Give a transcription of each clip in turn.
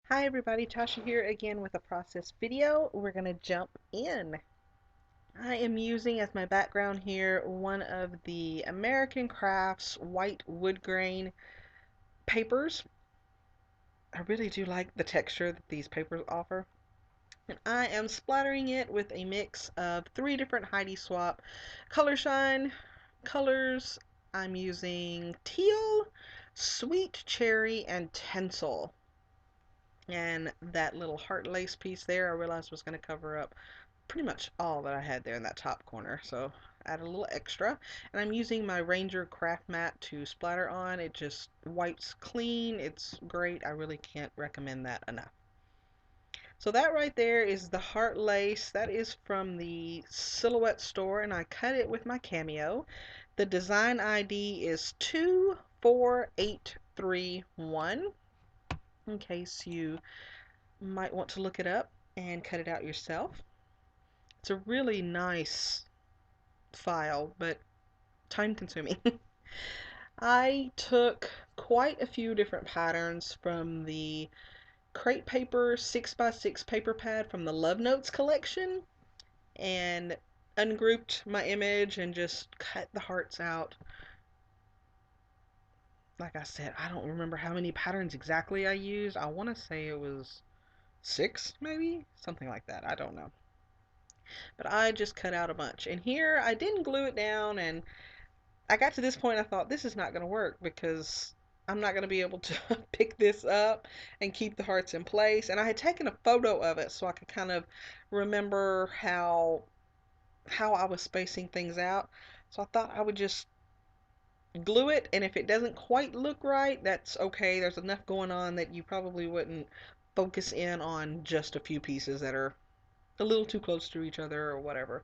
Hi everybody, Tasha here again with a process video. We're going to jump in. I am using as my background here one of the American Crafts white wood grain papers. I really do like the texture that these papers offer. And I am splattering it with a mix of three different Heidi Swapp color shine colors. I'm using teal, sweet cherry, and tinsel. And that little heart lace piece there I realized was going to cover up pretty much all that I had there in that top corner, so add a little extra. And I'm using my Ranger craft mat to splatter on. It just wipes clean. It's great. I really can't recommend that enough. So that right there is the heart lace. That is from the Silhouette store, and I cut it with my Cameo. The design ID is 24831, in case you might want to look it up and cut it out yourself. It's a really nice file, but time consuming. I took quite a few different patterns from the Crate Paper 6x6 paper pad from the Love Notes collection and ungrouped my image and just cut the hearts out. Like I said, I don't remember how many patterns exactly I used. I want to say it was 6, maybe? Something like that. I don't know. But I just cut out a bunch. And here I didn't glue it down, and I got to this point I thought this is not going to work because I'm not going to be able to pick this up and keep the hearts in place. And I had taken a photo of it so I could kind of remember how I was spacing things out. So I thought I would just glue it, and if it doesn't quite look right, that's okay. There's enough going on that you probably wouldn't focus in on just a few pieces that are a little too close to each other or whatever.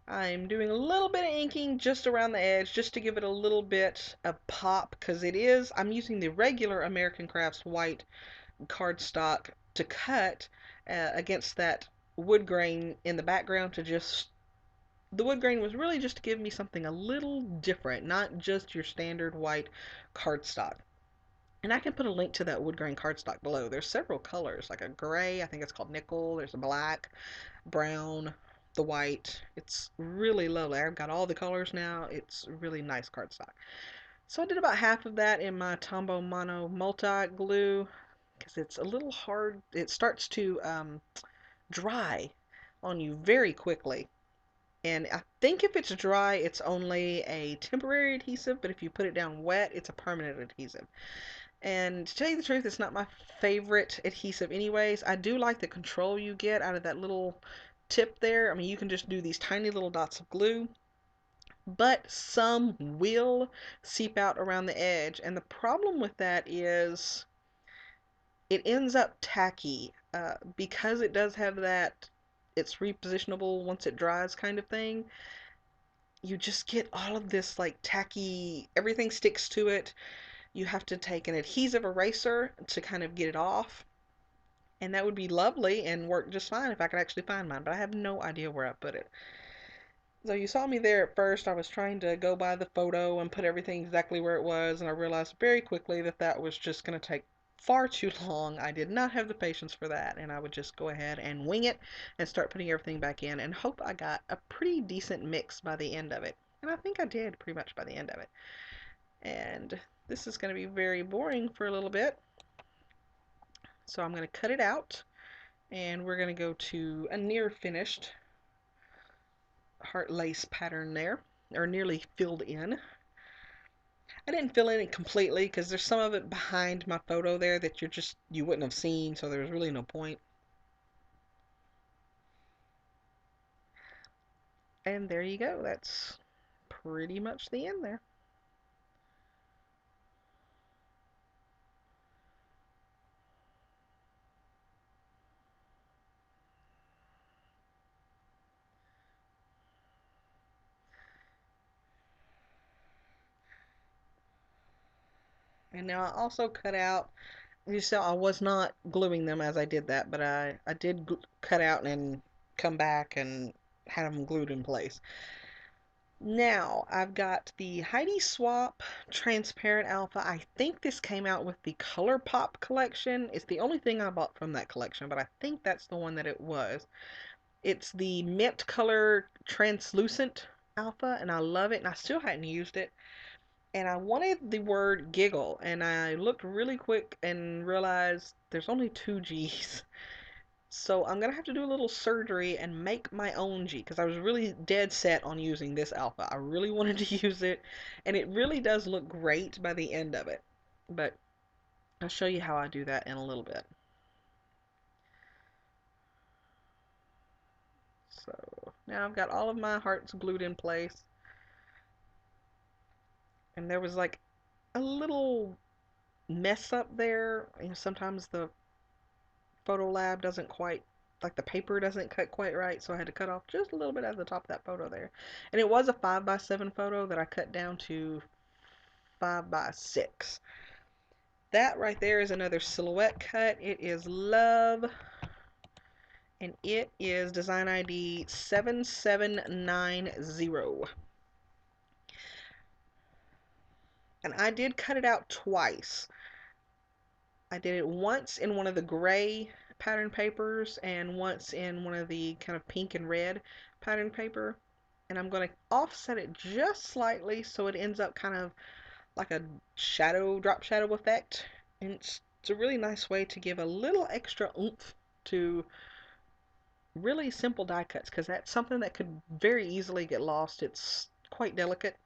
I'm doing a little bit of inking just around the edge just to give it a little bit of pop, because I'm using the regular American Crafts white cardstock to cut against that wood grain in the background. The wood grain was really just to give me something a little different, not just your standard white cardstock. And I can put a link to that wood grain cardstock below. There's several colors, like a gray, I think it's called nickel, there's a black, brown, the white. It's really lovely. I've got all the colors now. It's really nice cardstock. So I did about half of that in my Tombow Mono multi glue because it's a little hard. It starts to dry on you very quickly. And I think if it's dry, it's only a temporary adhesive, but if you put it down wet, it's a permanent adhesive. And to tell you the truth, it's not my favorite adhesive anyways. I do like the control you get out of that little tip there. I mean, you can just do these tiny little dots of glue, but some will seep out around the edge. And the problem with that is it ends up tacky because it does have that it's repositionable once it dries kind of thing. You just get all of this like tacky, everything sticks to it. You have to take an adhesive eraser to kind of get it off. And that would be lovely and work just fine if I could actually find mine, but I have no idea where I put it. So you saw me there at first. I was trying to go by the photo and put everything exactly where it was, and I realized very quickly that that was just going to take far too long. I did not have the patience for that, and I would just go ahead and wing it and start putting everything back in and hope I got a pretty decent mix by the end of it. And I think I did pretty much by the end of it. And this is going to be very boring for a little bit. So I'm going to cut it out, and we're going to go to a near finished heart lace pattern there, or nearly filled in. I didn't fill in it completely because there's some of it behind my photo there that you wouldn't have seen, so there's really no point. And there you go. That's pretty much the end there. And now I also cut out, you saw I was not gluing them as I did that, but I did cut out and come back and had them glued in place. Now, I've got the Heidi Swap Transparent Alpha. I think this came out with the Color Pop collection. It's the only thing I bought from that collection, but I think that's the one that it was. It's the mint color translucent alpha, and I love it, and I still hadn't used it. And I wanted the word giggle, and I looked really quick and realized there's only two G's. So I'm gonna have to do a little surgery and make my own G because I was really dead set on using this alpha. I really wanted to use it, and it really does look great by the end of it. But I'll show you how I do that in a little bit. So now I've got all of my hearts glued in place, and there was like a little mess up there. You know, sometimes the photo lab doesn't quite, like the paper doesn't cut quite right, so I had to cut off just a little bit at the top of that photo there. And it was a 5x7 photo that I cut down to 5x6. That right there is another silhouette cut. It is Love, and it is design ID 7790. And I did cut it out twice. I did it once in one of the gray pattern papers and once in one of the kind of pink and red pattern paper. And I'm going to offset it just slightly so it ends up kind of like a shadow, drop shadow effect. And it's a really nice way to give a little extra oomph to really simple die cuts because that's something that could very easily get lost. It's quite delicate.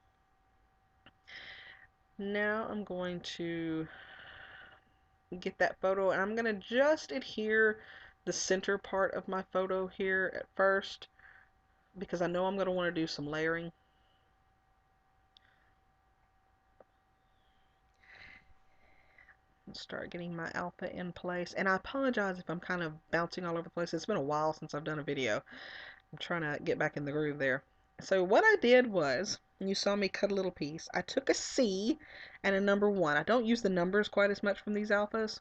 Now I'm going to get that photo, and I'm going to just adhere the center part of my photo here at first because I know I'm going to want to do some layering. Start getting my alpha in place, and I apologize if I'm kind of bouncing all over the place. It's been a while since I've done a video. I'm trying to get back in the groove there. So what I did was, you saw me cut a little piece. I took a C and a number 1. I don't use the numbers quite as much from these alphas.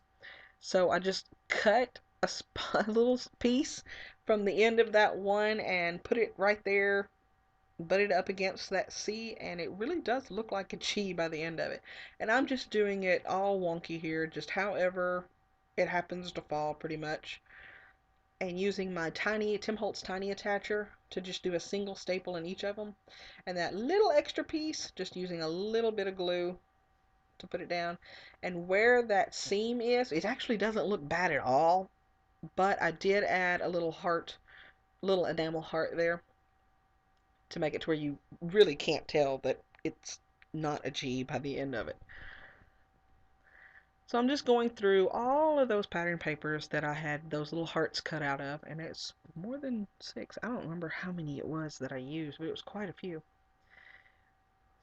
So I just cut a little piece from the end of that one and put it right there, butt it up against that C, and it really does look like a G by the end of it. And I'm just doing it all wonky here, just however it happens to fall pretty much. And using my tiny Tim Holtz tiny attacher to just do a single staple in each of them. And that little extra piece, just using a little bit of glue to put it down. And where that seam is, it actually doesn't look bad at all, but I did add a little heart, little enamel heart there to make it to where you really can't tell that it's not a G by the end of it. So I'm just going through all of those pattern papers that I had those little hearts cut out of, and it's more than 6. I don't remember how many it was that I used, but it was quite a few.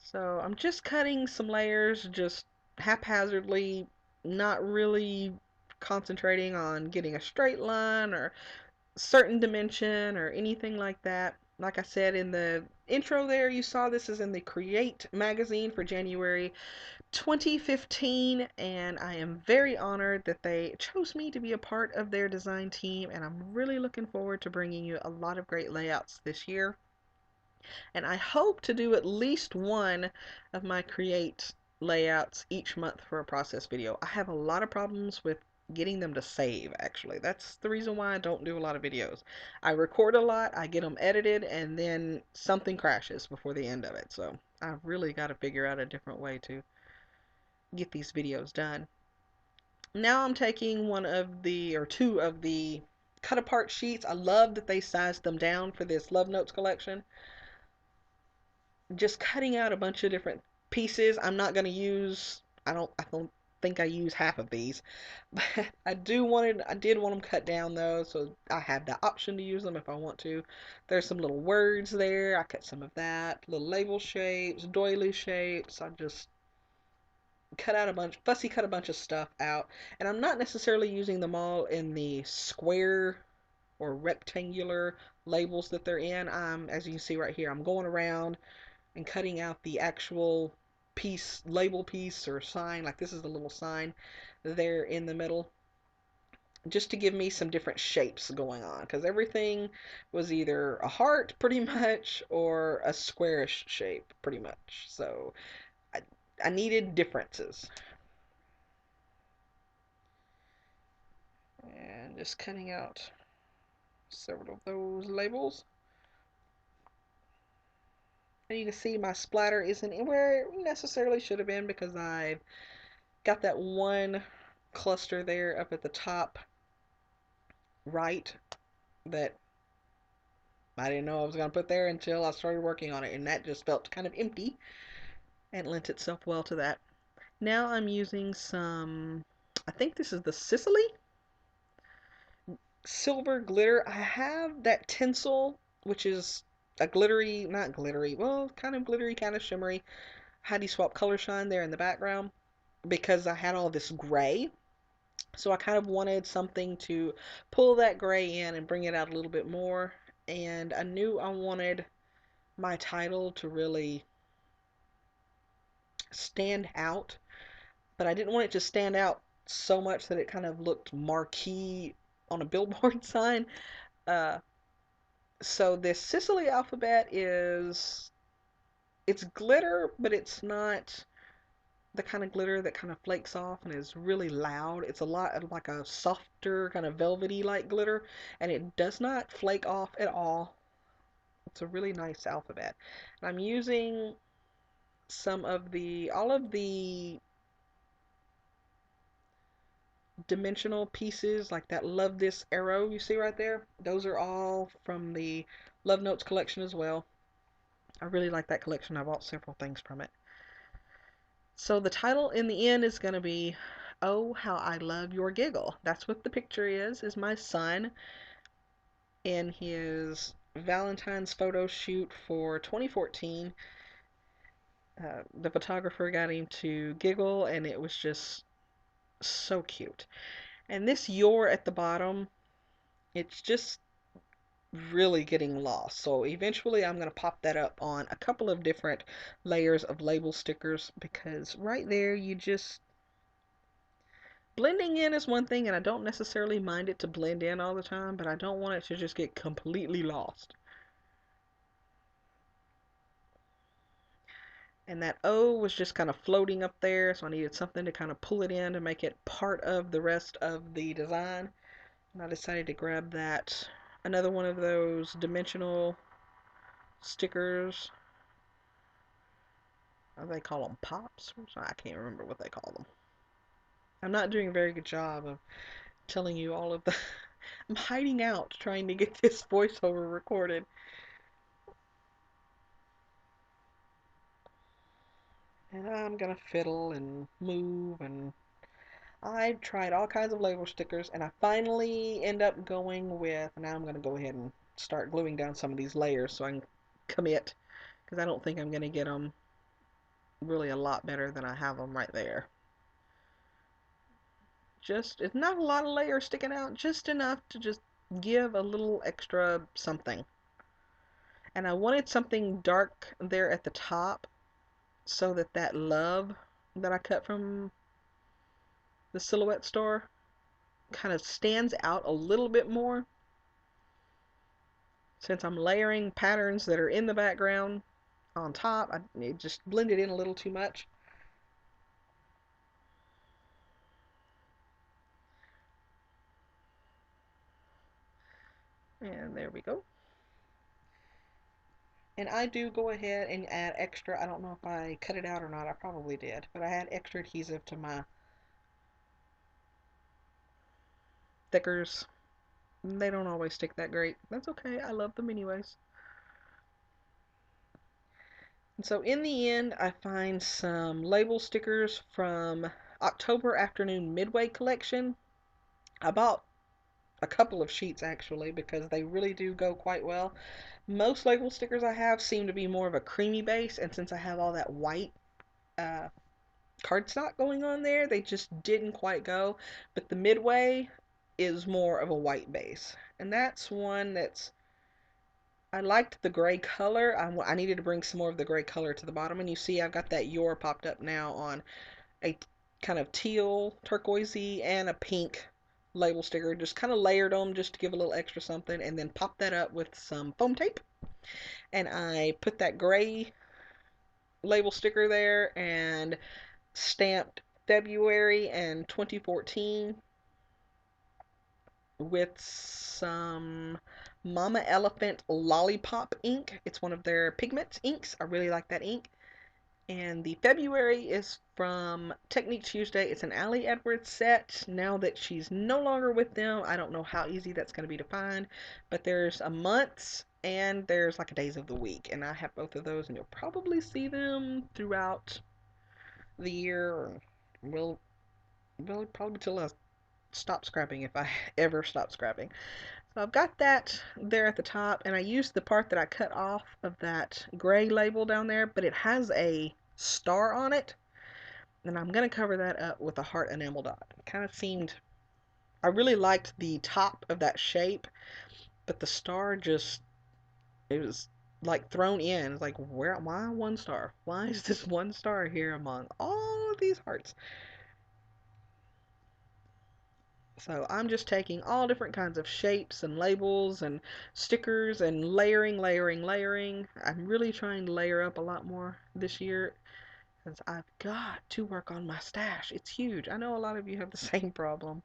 So I'm just cutting some layers, just haphazardly, not really concentrating on getting a straight line or certain dimension or anything like that. Like I said in the intro there, you saw this is in the Create magazine for January 2015, and I am very honored that they chose me to be a part of their design team, and I'm really looking forward to bringing you a lot of great layouts this year. And I hope to do at least one of my Create layouts each month for a process video. I have a lot of problems with getting them to save, actually. That's the reason why I don't do a lot of videos. I record a lot, I get them edited, and then something crashes before the end of it. So I've really got to figure out a different way to get these videos done. Now I'm taking one of the, or two of the cut apart sheets. I love that they sized them down for this Love Notes collection. Just cutting out a bunch of different pieces. I'm not going to use, I don't think I use half of these, but I did want them cut down though, so I have the option to use them if I want to. There's some little words there. I cut some of that, little label shapes, doily shapes. I just cut a bunch of stuff out, and I'm not necessarily using them all in the square or rectangular labels that they're in. As you can see right here, I'm going around and cutting out the actual piece, label piece or sign. Like this is the little sign there in the middle. just to give me some different shapes going on, because everything was either a heart pretty much or a squarish shape pretty much. So I, I needed differences. And just cutting out several of those labels. And you can see my splatter isn't where it necessarily should have been, because I've got that one cluster there up at the top right that I didn't know I was going to put there until I started working on it, and that just felt kind of empty and lent itself well to that. Now I'm using some, I think this is the Sicily silver glitter. I have that tinsel, which is a glittery, not glittery, well, kind of glittery, kind of shimmery Heidi Swap color shine there in the background, because I had all this gray. So I kind of wanted something to pull that gray in and bring it out a little bit more. And I knew I wanted my title to really stand out, but I didn't want it to stand out so much that it kind of looked marquee on a billboard sign. Uh, so this Sicily alphabet it's glitter, but it's not the kind of glitter that kind of flakes off and is really loud. It's a lot like a softer kind of velvety like glitter, and it does not flake off at all. It's a really nice alphabet. And I'm using all of the dimensional pieces, like that Love This arrow you see right there. Those are all from the Love Notes collection as well. I really like that collection. I bought several things from it. So the title in the end is going to be "Oh, How I Love Your Giggle." That's what the picture is my son in his Valentine's photo shoot for 2014. The photographer got him to giggle, and it was just so cute. And this "your" at the bottom, it's just really getting lost. So eventually I'm going to pop that up on a couple of different layers of label stickers, because right there you just blending in is one thing, and I don't necessarily mind it to blend in all the time, but I don't want it to just get completely lost. And that O was just kind of floating up there, so I needed something to kind of pull it in to make it part of the rest of the design. And I decided to grab that, another one of those dimensional stickers. They call them pops. I can't remember what they call them. I'm not doing a very good job of telling you all of the. I'm hiding out trying to get this voiceover recorded. And I'm gonna fiddle and move, and I tried all kinds of label stickers, and I finally end up going with, now I'm gonna go ahead and start gluing down some of these layers so I can commit, because I don't think I'm gonna get them really a lot better than I have them right there. Just, it's not a lot of layers sticking out, just enough to just give a little extra something. And I wanted something dark there at the top, so that that love that I cut from the Silhouette store kind of stands out a little bit more, since I'm layering patterns that are in the background on top. It just blended in a little too much. And there we go. And I do go ahead and add extra. I don't know if I cut it out or not. I probably did. But I add extra adhesive to my thickers. They don't always stick that great. That's okay. I love them anyways. And so in the end, I find some label stickers from October Afternoon Midway collection. I bought a couple of sheets actually, because they really do go quite well. Most label stickers I have seem to be more of a creamy base, and since I have all that white uh, cardstock going on there, they just didn't quite go. But the Midway is more of a white base, and that's one that's, I liked the gray color. I needed to bring some more of the gray color to the bottom, and you see I've got that "your" popped up now on a kind of teal, turquoisey, and a pink label sticker. Just kind of layered them just to give a little extra something, and then popped that up with some foam tape. And I put that gray label sticker there and stamped February and 2014 with some Mama Elephant Lollipop ink. It's one of their pigment inks. I really like that ink. And the February is from Technique Tuesday. It's an Allie Edwards set. Now that she's no longer with them, I don't know how easy that's going to be to find. But there's a month's and there's like a days of the week. And I have both of those, and you'll probably see them throughout the year. Or will probably till I stop scrapping if I ever stop scrapping. So I've got that there at the top, and I used the part that I cut off of that gray label down there, but it has a star on it, and I'm going to cover that up with a heart enamel dot. It kind of seemed, I really liked the top of that shape, but the star just, it was like thrown in. It's like, why one star? Why is this one star here among all of these hearts? So I'm just taking all different kinds of shapes and labels and stickers and layering, layering, layering. I'm really trying to layer up a lot more this year because I've got to work on my stash. It's huge. I know a lot of you have the same problem.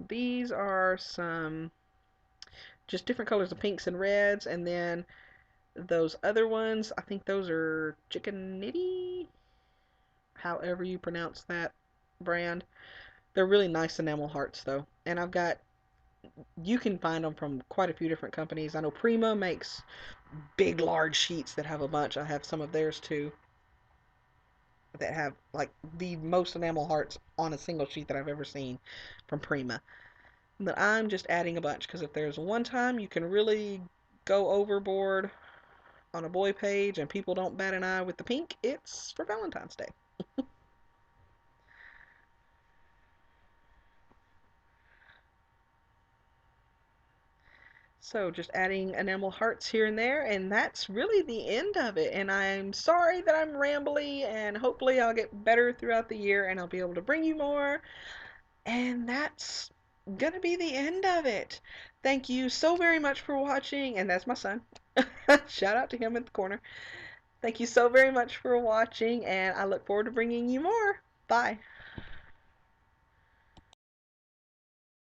These are some just different colors of pinks and reds, and then those other ones, I think those are Chicken Nitty, however you pronounce that brand. They're really nice enamel hearts though. And I've got, you can find them from quite a few different companies. I know Prima makes big, large sheets that have a bunch. I have some of theirs too that have like the most enamel hearts on a single sheet that I've ever seen from Prima. But I'm just adding a bunch because if there's one time you can really go overboard on a boy page and people don't bat an eye with the pink, it's for Valentine's Day. So just adding enamel hearts here and there, and that's really the end of it. And I'm sorry that I'm rambly, and hopefully I'll get better throughout the year and I'll be able to bring you more. And that's gonna be the end of it. Thank you so very much for watching, and that's my son. Shout out to him in the corner. Thank you so very much for watching, and I look forward to bringing you more. Bye.